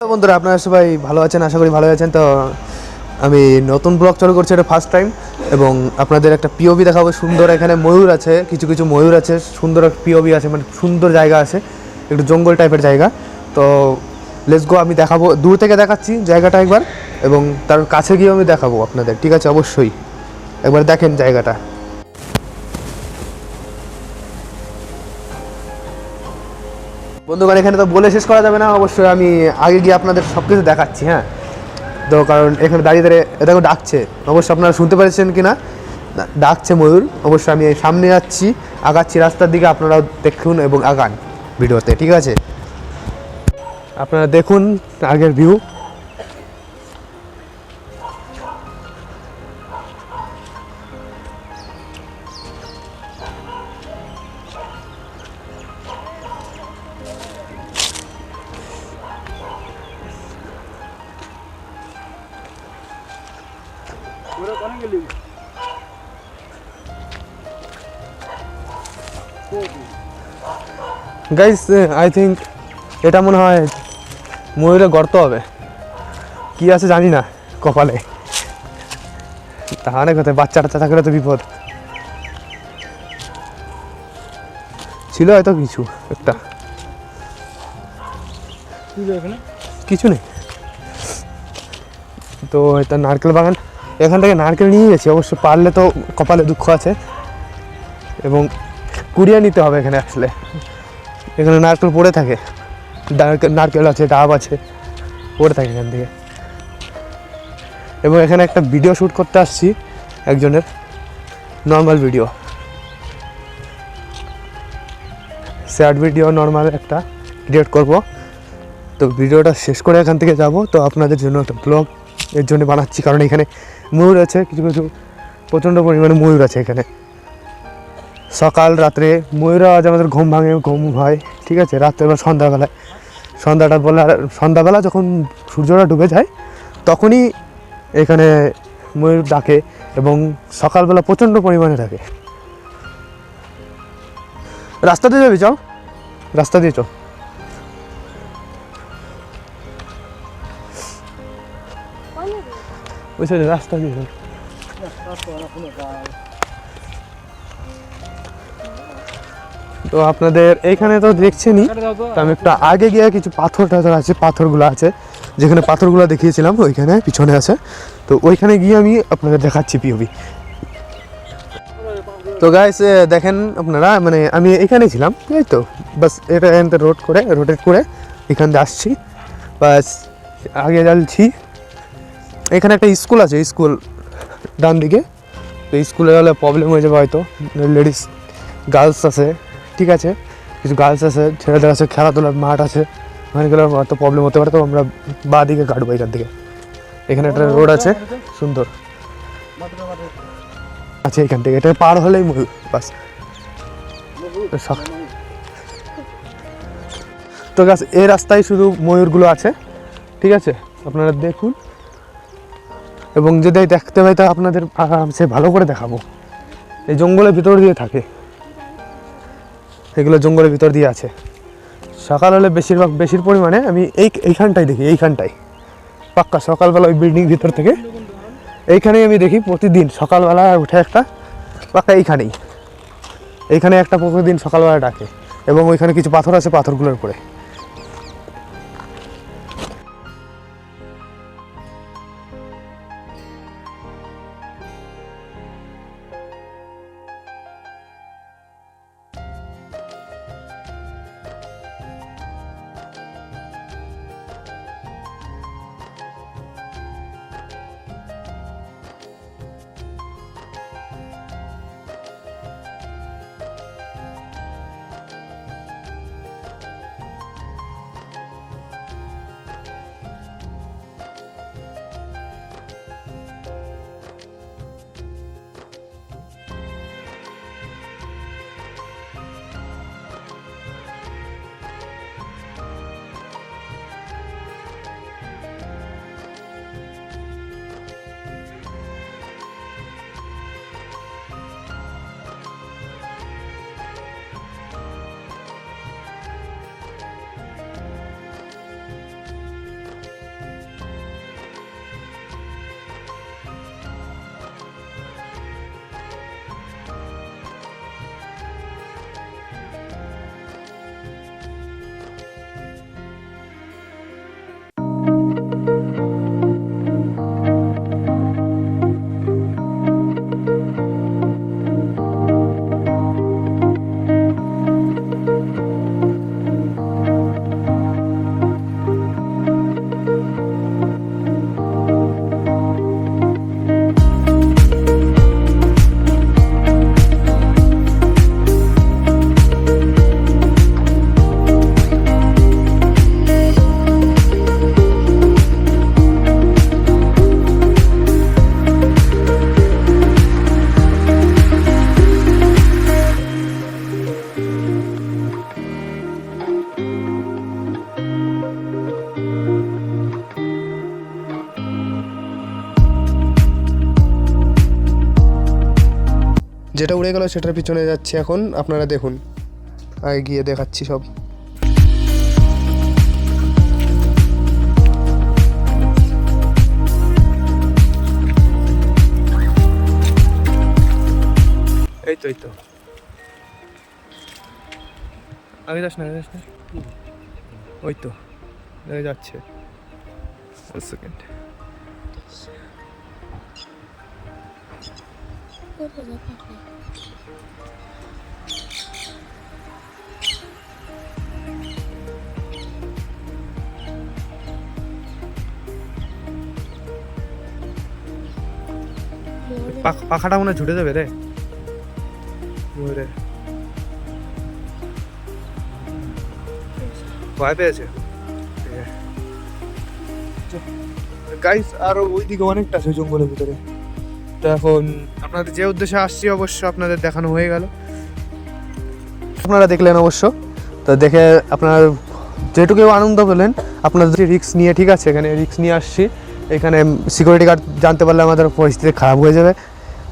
বন্ধুরা আপনারা সবাই ভালো আছেন, আশা করি ভালো আছেন। তো আমি নতুন ব্লগ চালু করছি, এটা ফার্স্ট টাইম। এবং আপনাদের একটা পিওভি দেখাবো। সুন্দর এখানে ময়ূর আছে, কিছু কিছু ময়ূর আছে, সুন্দর পিওভি আছে, মানে সুন্দর জায়গা আছে, একটু জঙ্গল টাইপের জায়গা। তো লেটস গো, আমি দেখাবো, দূর থেকে দেখাচ্ছি জায়গাটা একবার, এবং তার কাছে গিয়েও আমি দেখাবো আপনাদের, ঠিক আছে? অবশ্যই একবার দেখেন জায়গাটা। বন্ধুগণ, এখানে তো বলে শেষ করা যাবে না, অবশ্যই আমি আগে গিয়ে আপনাদের সব কিছু দেখাচ্ছি। হ্যাঁ, তো কারণ এখানে দাঁড়িয়ে দাঁড়িয়ে এটাকে ডাকছে, অবশ্যই আপনারা শুনতে পেরেছেন কি না, ডাকছে ময়ূর। অবশ্যই আমি সামনে যাচ্ছি, আগাচ্ছি রাস্তার দিকে, আপনারাও দেখুন এবং আগান ভিডিওতে, ঠিক আছে? আপনারা দেখুন আগের ভিউ। গাইস, আই থিঙ্ক এটা মনে হয় ময়ূরে গর্ত হবে, কি আছে জানি না কপালে। তাহলে কোথায় বাচ্চা টাচ্চা থাকলে তো বিপদ ছিল, হয়তো কিছু একটা, কিছু নেই। তো এটা নারকেল বাগান, এখান থেকে নারকেল নিয়ে গেছি, অবশ্য পারলে তো কপালে দুঃখ আছে, এবং কুড়িয়ে নিতে হবে। এখানে আসলে এখানে নারকেল পড়ে থাকে, নারকেল আছে, ডাব আছে, পড়ে থাকে এখান থেকে। এবং এখানে একটা ভিডিও শ্যুট করতে আসছি, একজনের normal video, short video normal একটা ক্রিয়েট করব। তো ভিডিওটা শেষ করে এখান থেকে যাব। তো আপনাদের জন্য একটা ব্লগ এর জন্য বানাচ্ছি, কারণ এখানে ময়ূর আছে, কিছু কিছু প্রচণ্ড পরিমাণে ময়ূর আছে এখানে। সকাল রাত্রে ময়ূর আওয়াজ আমাদের ঘুম ভাঙে, ঘুম হয়, ঠিক আছে? রাত্রে বা সন্ধ্যাবেলায়, সন্ধ্যাবেলা যখন সূর্যটা ডুবে যায় তখনই এখানে ময়ূর ডাকে, এবং সকালবেলা প্রচণ্ড পরিমাণে ডাকে। রাস্তা দিয়ে যাবি, চল, রাস্তা দিয়ে চল। ওই সাইডে রাস্তা দিয়ে চল। তো আপনাদের এইখানে তো দেখছেনই, তো আমি একটু আগে গিয়ে কিছু পাথর টাথর আছে, পাথরগুলো আছে, যেখানে পাথরগুলো দেখিয়েছিলাম ওইখানে পিছনে আছে। তো ওইখানে গিয়ে আমি আপনাদের দেখাচ্ছি পিওভি। তো গাইস, দেখেন আপনারা, মানে আমি এখানেই ছিলাম, এই তো বাস এটা রোটেট করে এখান দিয়ে আসছি, বাস আগে যাচ্ছি। এখানে একটা স্কুল আছে, স্কুল ডান দিকে। তো স্কুলে গেলে প্রবলেম হয়ে যাবে হয়তো, লেডিস গার্লস আছে, ঠিক আছে? কিছু গার্লস আছে, ছেলেদের আছে, খেলাধুলার মাঠ আছে, ওখানে গেলে হয়তো প্রবলেম হতে পারে। তো আমরা বাঁ দিকে কাটবো এখান থেকে। এখানে একটা রোড আছে সুন্দর আছে, এখান থেকে এটা পার হলেই ময়ূর, বাস। তো গাছ এই রাস্তায় শুধু ময়ূরগুলো আছে, ঠিক আছে? আপনারা দেখুন, এবং যদি দেখতে পাই তা আপনাদের আরামসে ভালো করে দেখাবো। এই জঙ্গলের ভিতর দিয়ে থাকে, এগুলো জঙ্গলের ভিতর দিয়ে আছে। সকাল হলে বেশির পরিমাণে আমি এইখানটাই দেখি, এইখানটাই পাক্কা সকালবেলা ওই বিল্ডিং ভিতর থেকে এইখানেই আমি দেখি প্রতিদিন সকালবেলা উঠে একটা পাক্কা এইখানে একটা প্রতিদিন সকালবেলা ডাকে, এবং ওইখানে কিছু পাথর আছে, পাথরগুলোর উপরে। যেটা উড়ে গেল সেটার পিছনে যাচ্ছি এখন, আপনারা দেখুন, আগে গিয়ে দেখাচ্ছি সব। এই তো আগে যাস না ওই তো যাচ্ছে। সেকেন্ড পাখাটা মনে হয় ছুটে যাবে রে ভয় পেয়েছে গাইস। আর ওইদিকে অনেকটা আছে জঙ্গলের ভিতরে। তো এখন আপনাদের যে উদ্দেশ্যে আসছি অবশ্য আপনাদের দেখানো হয়ে গেল, আপনারা দেখলেন অবশ্য। তো দেখে আপনার যেটুকু আনন্দ পেলেন, আপনাদের রিস্ক নিয়ে, ঠিক আছে, এখানে রিস্ক নিয়ে আসছি। এখানে সিকিউরিটি গার্ড জানতে পারলে আমাদের পরিস্থিতি খারাপ হয়ে যাবে,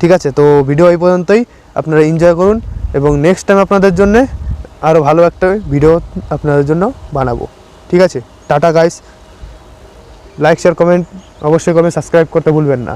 ঠিক আছে। তো ভিডিও এই পর্যন্তই, আপনারা এনজয় করুন এবং নেক্সট টাইম আপনাদের জন্য আরও ভালো একটা ভিডিও আপনাদের জন্য বানাবো, ঠিক আছে। Tata guys, like share comment অবশ্যই করবেন, সাবস্ক্রাইব করতে ভুলবেন না।